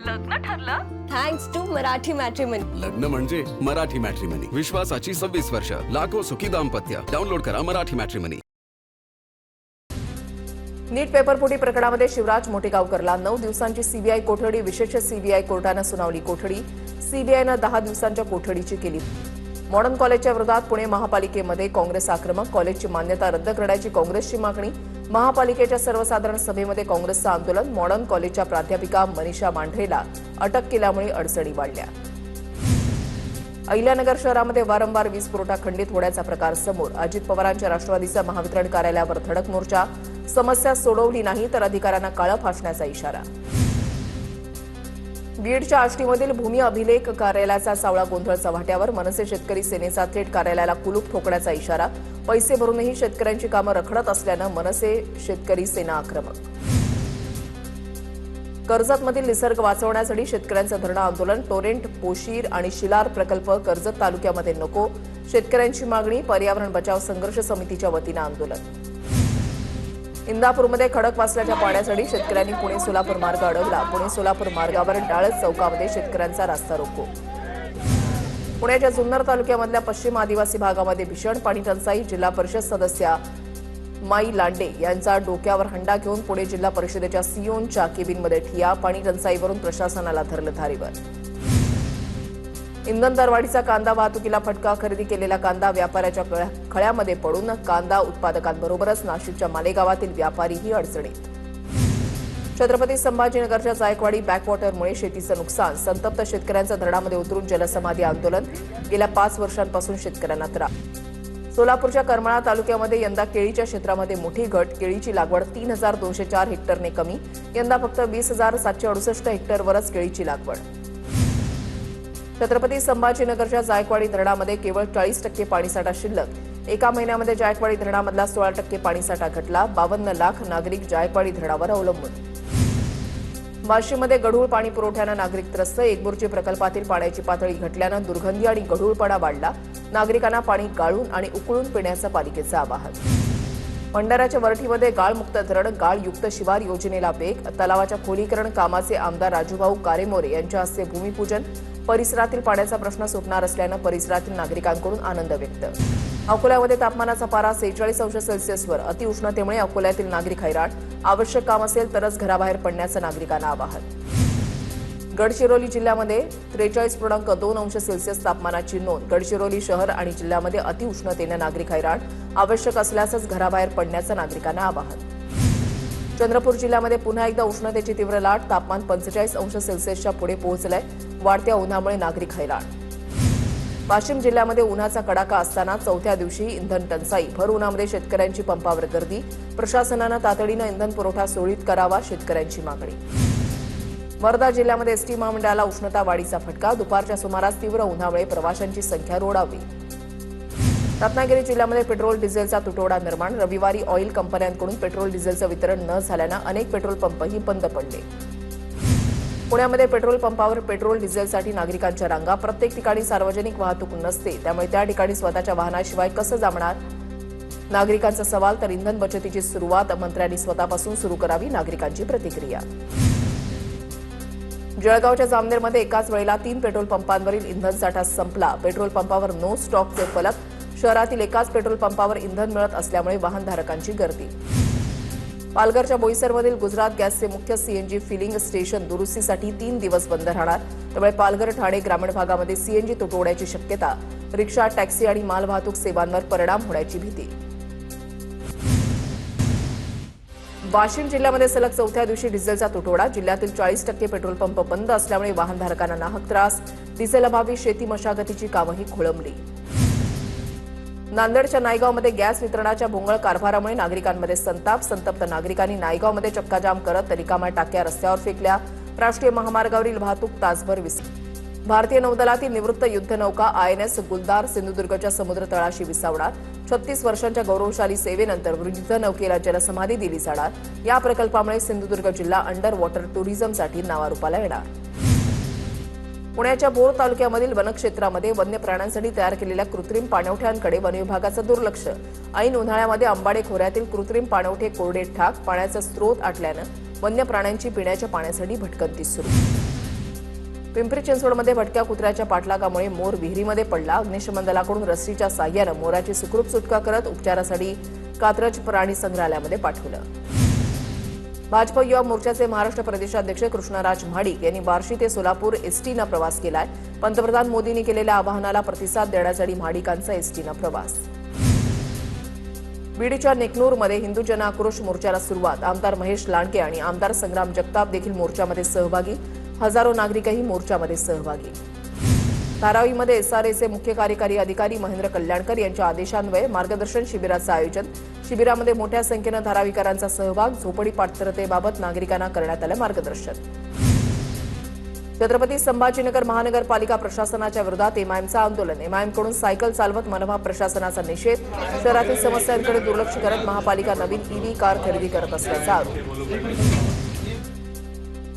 लग्न ठरलं? Thanks to Marathi matrimony. लग्न म्हणजे मराठी मॅट्रिमनी. विश्वासाची 26 वर्ष. लाखो सुखी दाम्पत्य. डाउनलोड करा मराठी मॅट्रिमनी. नीट पेपरफुटी प्रकरणामध्ये शिवराज मोटेगावकरला 9 दिवसांची सीबीआय कोठडी. विशेष सीबीआय कोर्टानं सुनावली कोठडी. सीबीआयनं 10 दिवसांच्या कोठडीची केली. मॉडर्न कॉलेजच्या विरोधात पुणे महापालिकेमध्ये काँग्रेस आक्रमक. कॉलेजची मान्यता रद्द करण्याची काँग्रेसची मागणी. महापालिकेच्या सर्वसाधारण सभेमध्ये काँग्रेसचं आंदोलन. मॉडर्न कॉलेजच्या प्राध्यापिका मनीषा मांढरेला अटक केल्यामुळे अडचणी वाढल्या. अहिल्यानगर शहरामध्ये वारंवार वीज पुरवठा खंडित होण्याचा प्रकार समोर. अजित पवारांच्या राष्ट्रवादीचा महावितरण कार्यालयावर धडक मोर्चा. समस्या सोडवली नाही तर अधिकाऱ्यांना काळं फासण्याचा इशारा. बीडच्या आष्टीमधील भूमी अभिलेख कार्यालयाचा सावळा गोंधळ चव्हाट्यावर. मनसे शेतकरी सेनेचा थेट कार्यालयाला कुलूप ठोकण्याचा इशारा. पैसे भरूनही शेतकऱ्यांची कामं रखडत असल्यानं मनसे शेतकरी सेना आक्रमक. कर्जतमधील निसर्ग वाचवण्यासाठी शेतकऱ्यांचं धरणं आंदोलन. टोरेंट, पोशीर आणि शिलार प्रकल्प कर्जत तालुक्यामध्ये नको. शेतकऱ्यांची मागणी. पर्यावरण बचाव संघर्ष समितीच्या वतीनं आंदोलन. इंदापूरमध्ये खडकवासल्याच्या पाण्यासाठी शेतकऱ्यांनी पुणे सोलापूर मार्ग अडवला. पुणे सोलापूर मार्गावर डाळस चौकामध्ये शेतकऱ्यांचा रास्ता रोको. पुण्याच्या जुन्नर तालुक्यामधल्या पश्चिम आदिवासी भागामध्ये भीषण पाणी टंचाई. जिल्हा परिषद सदस्या माई लांडे यांचा डोक्यावर हंडा घेऊन पुणे जिल्हा परिषदेच्या सिओनच्या केबिनमध्ये ठिया. पाणी टंचाईवरून प्रशासनाला धरलं धारेवर. इंधन दरवाढीचा कांदा वाहतुकीला फटका. खरेदी केलेला कांदा व्यापाऱ्याच्या खळ्यामध्ये पडून कांदा उत्पादकांबरोबरच नाशिकच्या मालेगावातील व्यापारीही अडचणीत. छत्रपती संभाजीनगरच्या जायकवाडी बॅकवॉटरमुळे शेतीचं नुकसान. संतप्त शेतकऱ्यांचं धरणामध्ये उतरून जलसमाधी आंदोलन. गेल्या 5 वर्षांपासून शेतकऱ्यांना त्रास. सोलापूरच्या करमाळा तालुक्यामध्ये यंदा केळीच्या क्षेत्रामध्ये मोठी घट. केळीची लागवड 3204 हेक्टरने कमी. यंदा फक्त 20768 हेक्टरवरच केळीची लागवड. छत्रपती संभाजीनगरच्या जायकवाडी धरणामध्ये केवळ 40% पाणीसाठा शिल्लक. एका महिन्यामध्ये जायकवाडी धरणामधला 16% पाणीसाठा घटला. 52 लाख नागरिक जायकवाडी धरणावर अवलंबून. वाशीमध्ये गढूळ पाणी पुरवठ्यानं नागरिक त्रस्त. एकबुर्जी प्रकल्पातील पाण्याची पातळी घटल्यानं दुर्गंधी आणि गढूळपणा वाढला. नागरिकांना पाणी गाळून आणि उकळून पिण्याचं पालिकेचं आवाहन. भंडाऱ्याच्या वरठीमध्ये गाळमुक्त धरण, गाळयुक्त शिवार योजनेला वेग. तलावाच्या खोलीकरण कामाचे आमदार राजूभाऊ कारेमोरे यांच्या हस्ते भूमिपूजन. परिसरातील पाण्याचा प्रश्न सुटणार असल्यानं परिसरातील नागरिकांकडून आनंद व्यक्त. अकोल्यामध्ये तापमानाचा पारा 46 अंश सेल्सिअसवर. अतिउष्णतेमुळे अकोल्यातील नागरिक हैराण. आवश्यक काम असेल तरच घराबाहेर पडण्याचं नागरिकांना आवाहन. गडचिरोली जिल्ह्यामध्ये 43.2 अंश सेल्सिअस तापमानाची नोंद. गडचिरोली शहर आणि जिल्ह्यामध्ये अतिउष्णतेनं नागरिक हैराण. आवश्यक असल्यासच घराबाहेर पडण्याचं नागरिकांना आवाहन. चंद्रपूर जिल्ह्यामध्ये पुन्हा एकदा उष्णतेची तीव्र लाट. तापमान 45 अंश सेल्सिअसच्या पुढे पोहोचलंय. वाढत्या उन्हामुळे नागरिक हैराण. वाशिम जिल्ह्यामध्ये उन्हाचा कडाका असताना 4थ्या दिवशी इंधन टंचाई. भर उन्हामध्ये शेतकऱ्यांची पंपावर गर्दी. प्रशासनानं तातडीनं इंधन पुरवठा सुरळीत करावा, शेतकऱ्यांची मागणी. वर्धा जिल्ह्यामध्ये एसटी महामंडळाला उष्णता वाढीचा फटका. दुपारच्या सुमारास तीव्र उन्हामुळे प्रवाशांची संख्या रोडावली. रत्नागिरी जिल्ह्यामध्ये पेट्रोल डिझेलचा तुटवडा निर्माण. रविवारी ऑइल कंपन्यांकडून पेट्रोल डिझेलचं वितरण न झाल्यानं अनेक पेट्रोल पंपही बंद पडले. पुण्यामध्ये पेट्रोल पंपावर पेट्रोल डिझेलसाठी नागरिकांच्या रांगा. प्रत्येक ठिकाणी सार्वजनिक वाहतूक नसते, त्यामुळे त्या ठिकाणी स्वतःच्या वाहनाशिवाय कसं जमणार, नागरिकांचा सवाल. तर इंधन बचतीची सुरुवात मंत्र्यांनी स्वतःपासून सुरू करावी, नागरिकांची प्रतिक्रिया. जळगावच्या जामनेरमध्ये एकाच वेळेला 3 पेट्रोल पंपांवरील इंधन साठा संपला. पेट्रोल पंपावर नो स्टॉकचे फलक. शहरातील एकाच पेट्रोल पंपावर इंधन मिळत असल्यामुळे वाहनधारकांची गर्दी. पालघरच्या बोईसरमधील गुजरात गॅसचे मुख्य सीएनजी फिलिंग स्टेशन दुरुस्तीसाठी 3 दिवस बंद राहणार. त्यामुळे पालघर ठाणे ग्रामीण भागामध्ये सीएनजी तुटवड्याची शक्यता. रिक्षा, टॅक्सी आणि मालवाहतूक सेवांवर परिणाम होण्याची भीती. वाशिम जिल्ह्यामध्ये सलग 4थ्या दिवशी डिझेलचा तुटवडा. जिल्ह्यातील 40% पेट्रोल पंप बंद असल्यामुळे वाहनधारकांना नाहक त्रास. डिझेलअभावी शेती मशागतीची कामंही खोळंबली. नांदेडच्या नायगावमध्ये गॅस वितरणाच्या भोंगळ कारभारामुळे नागरिकांमध्ये संताप. संतप्त नागरिकांनी नायगावमध्ये चक्काजाम करत रिकाम्या टाक्या रस्त्यावर फेकल्या. राष्ट्रीय महामार्गावरील वाहतूक तासभर विस्कळीत. भारतीय नौदलातील निवृत्त युद्धनौका INS गुलदार सिंधुदुर्गच्या समुद्रतळाशी विसावणार. 36 वर्षांच्या गौरवशाली सेवेनंतर वृद्ध नौकेला जलसमाधी दिली जाणार. या प्रकल्पामुळे सिंधुदुर्ग जिल्हा अंडर वॉटर टुरिझमसाठी नावारूपाला येणार. पुण्याच्या भोर तालुक्यामधील वनक्षेत्रामध्ये वन्य प्राण्यांसाठी तयार केलेल्या कृत्रिम पाणवठ्यांकडे वनविभागाचं दुर्लक्ष. ऐन उन्हाळ्यामध्ये आंबाडे खोऱ्यातील कृत्रिम पाणवठे कोरडे ठाक. पाण्याचा स्रोत आटल्यानं वन्य प्राण्यांची पिण्याच्या पाण्यासाठी भटकंती सुरू. पिंपरी चिंचवडमध्ये भटक्या कुत्र्याच्या पाठलागामुळे मोर विहिरीमध्ये पडला. अग्निशमन दलाकडून रस्सीच्या साह्यानं मोराची सुखरूप सुटका करत उपचारासाठी कात्रज प्राणी संग्रहालयामध्ये पाठवलं. भाजप युवा मोर्चाचे महाराष्ट्र प्रदेशाध्यक्ष कृष्णराज महाडिक यांनी बार्शी ते सोलापूर एसटीनं प्रवास केलाय. पंतप्रधान मोदींनी केलेल्या आवाहनाला प्रतिसाद देण्यासाठी महाडिकांचा एसटीनं प्रवास. बीडच्या नेकनूरमध्ये हिंदू जन आक्रोश मोर्चाला सुरुवात. आमदार महेश लांडके आणि आमदार संग्राम जगताप देखील मोर्चामध्ये सहभागी. हजारो नागरिकही मोर्चामध्ये सहभागी. धारावीमध्ये एसआरएचे मुख्य कार्यकारी अधिकारी महेंद्र कल्याणकर यांच्या आदेशान्वये मार्गदर्शन शिबिराचं आयोजन. शिबिरामध्ये मोठ्या संख्येनं धारावीकरांचा सहभाग. झोपडी पात्रतेबाबत नागरिकांना करण्यात आलं मार्गदर्शन. छत्रपती संभाजीनगर महानगरपालिका प्रशासनाच्या विरोधात एमआयएमचं आंदोलन. एमआयएमकडून सायकल चालवत मनपा प्रशासनाचा निषेध. शहरातील समस्यांकडे दुर्लक्ष करत महापालिका नवीन ईव्ही कार खरेदी करत असल्याचा आरोप.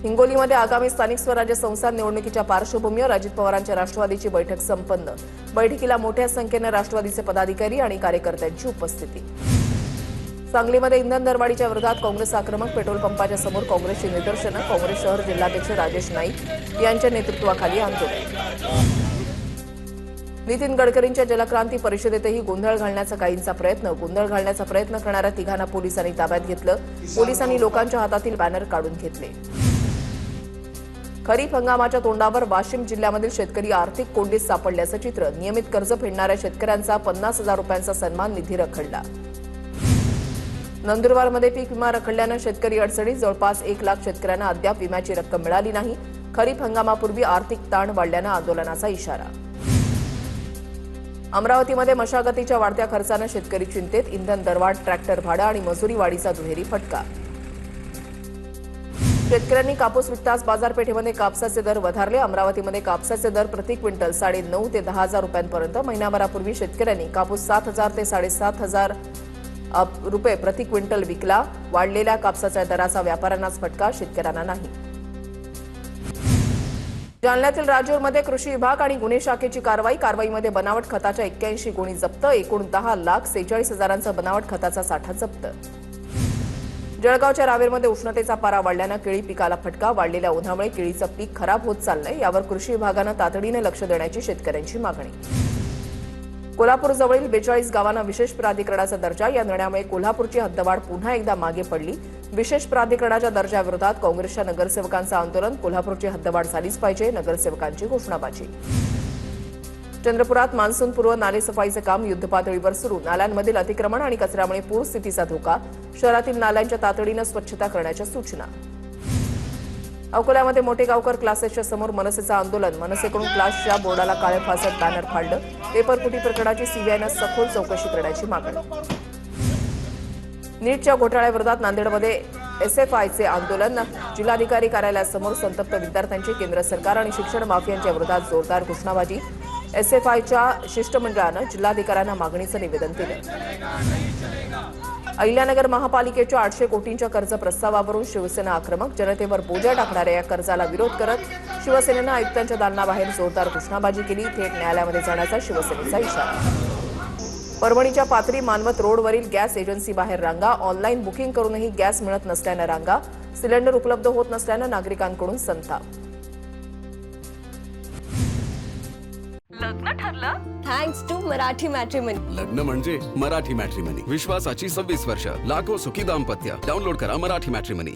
हिंगोलीमध्ये आगामी स्थानिक स्वराज्य संस्था निवडणुकीच्या पार्श्वभूमीवर अजित पवारांच्या राष्ट्रवादीची बैठक संपन्न. बैठकीला मोठ्या संख्येनं राष्ट्रवादीचे पदाधिकारी आणि कार्यकर्त्यांची उपस्थिती. सांगलीमध्ये इंधन दरवाढीच्या विरोधात काँग्रेस आक्रमक. पेट्रोल पंपाच्या समोर काँग्रेसची निदर्शनं. काँग्रेस शहर जिल्हाध्यक्ष राजेश नाईक यांच्या नेतृत्वाखाली आंदोलन. नितीन गडकरींच्या जलक्रांती परिषदेतही गोंधळ घालण्याचा काहींचा प्रयत्न. गोंधळ घालण्याचा प्रयत्न करणाऱ्या तिघांना पोलिसांनी ताब्यात घेतलं. पोलिसांनी लोकांच्या हातातील बॅनर काढून घेतले. खरीप हंगामाच्या तोंडावर वाशिम जिल्ह्यामधील शेतकरी आर्थिक कोंडीत सापडल्याचं चित्र. नियमित कर्ज फेडणाऱ्या शेतकऱ्यांचा 50,000 रुपयांचा सन्मान निधी रखडला. नंदुरबारमध्ये पीक विमा रखडल्यानं शेतकरी अडचणीत. जवळपास 1 लाख शेतकऱ्यांना अद्याप विम्याची रक्कम मिळाली नाही. खरीप हंगामापूर्वी आर्थिक ताण वाढल्यानं आंदोलनाचा इशारा. अमरावतीमध्ये मशागतीच्या वाढत्या खर्चानं शेतकरी चिंतेत. इंधन दरवाढ, ट्रॅक्टर भाडं आणि मजुरी वाढीचा दुहेरी फटका. शेतकऱ्यांनी कापूस विकताच बाजारपेठेमध्ये कापसाचे दर वधारले. अमरावतीमध्ये कापसाचे दर प्रति क्विंटल 9,500 ते 10,000 रुपयांपर्यंत. महिनाभरापूर्वी शेतकऱ्यांनी कापूस 7,000 ते 7,500 रुपये प्रति क्विंटल विकला. वाढलेल्या कापसाच्या दराचा व्यापाऱ्यांनाच फटका, शेतकऱ्यांना नाही. जालन्यातील राजूरमध्ये कृषी विभाग आणि गुन्हे शाखेची कारवाईमध्ये बनावट खताच्या 81 गोणी जप्त. एकूण 10,46,000 बनावट खताचा साठा जप्त. जळगावच्या रावेरमध्ये उष्णतेचा पारा वाढल्यानं केळी पिकाला फटका. वाढलेल्या उन्हामुळे केळीचं पीक खराब होत चाललंय. यावर कृषी विभागानं तातडीने लक्ष देण्याची शेतकऱ्यांची मागणी. कोल्हापूरजवळील 42 गावांना विशेष प्राधिकरणाचा दर्जा. या निर्णयामुळे कोल्हापूरची हद्दवाढ पुन्हा एकदा मागे पडली. विशेष प्राधिकरणाच्या दर्जाविरोधात काँग्रेसच्या नगरसेवकांचं आंदोलन. कोल्हापूरची हद्दवाढ झालीच पाहिजे, नगरसेवकांची घोषणाबाजी. चंद्रपुरात मान्सूनपूर्व नालेसफाईचं काम युद्धपातळीवर सुरू. नाल्यांमधील अतिक्रमण आणि कचऱ्यामुळे पूर स्थितीचा धोका. शहरातील नाल्यांच्या तातडीनं स्वच्छता करण्याच्या सूचना. अकोल्यामध्ये मोठेगावकर क्लासेसच्या समोर मनसेचं आंदोलन. मनसेकडून क्लासच्या बोर्डाला काळे फासत बॅनर फाडलं. पेपरफुटी प्रकरणाची सीबीआयनं सखोल चौकशी करण्याची मागणी. नीटच्या घोटाळ्याविरोधात नांदेडमध्ये एसएफआयचे आंदोलन. जिल्हाधिकारी कार्यालयासमोर संतप्त विद्यार्थ्यांची. केंद्र सरकार आणि शिक्षण माफियांच्या विरोधात जोरदार घोषणाबाजी. एसएफआयच्या शिष्टमंडळानं जिल्हाधिकाऱ्यांना मागणीचं निवेदन दिलं. अहिल्यानगर महापालिकेच्या 800 कोटींच्या कर्ज प्रस्तावावरून शिवसेना आक्रमक. जनतेवर बोजा टाकणाऱ्या या कर्जाला विरोध करत शिवसेनेनं आयुक्तांच्या दालनाबाहेर जोरदार घोषणाबाजी केली. थेट न्यायालयामध्ये जाण्याचा शिवसेनेचा इशारा. परभणीच्या पाथरी मानवत रोडवरील गॅस एजन्सीबाहेर रांगा. ऑनलाईन बुकिंग करूनही गॅस मिळत नसल्यानं रांगा. सिलेंडर उपलब्ध होत नसल्यानं नागरिकांकडून संताप. लग्न ठरलं? Thanks to Marathi matrimony. लग्न म्हणजे मराठी मॅट्रिमनी. विश्वासाची 26 वर्ष. लाखो सुखी दाम्पत्य. डाउनलोड करा मराठी मॅट्रिमनी.